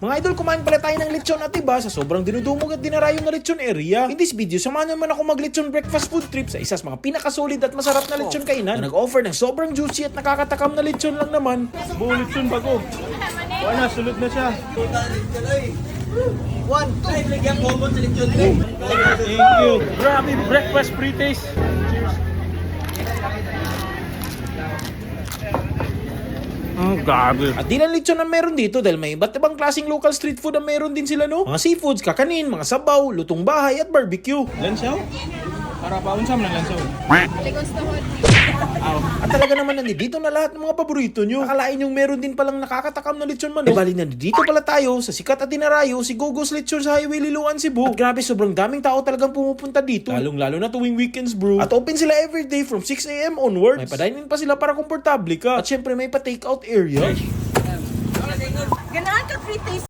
Mga idol, kumain pala tayo ng lechon at iba sa sobrang dinudumog at dinarayo na lechon area. In this video, samahan naman ako mag-lechon breakfast food trip sa isa sa mga pinakasolid at masarap na lechon kainan na nag-offer ng sobrang juicy at nakakatakam na lechon lang naman. Buong lechon bago. Wala, sulod na siya. Thank you. Grabe, breakfast pre-taste. Oh, grabe. At di lang lechon ang meron dito dahil may iba't ibang klaseng local street food ang meron din sila, no? Mga seafoods, kakanin, mga sabaw, lutong bahay at barbecue. Lansaw? Para paunsa mo ng lansaw. At talaga naman nandito na lahat ng mga paborito nyo. Akalain yung meron din palang nakakatakam na lechon man. Bali nandito pala tayo sa sikat at dinarayo si Gogo's Lechon sa Highway Liloan, Cebu. At grabe, sobrang daming tao talagang pumupunta dito. Lalong-lalo na tuwing weekends, bro. At open sila everyday from 6 AM onwards. May pa-dine-in pa sila para komportable ka. At syempre may pa-takeout area. Ganahan ka free taste.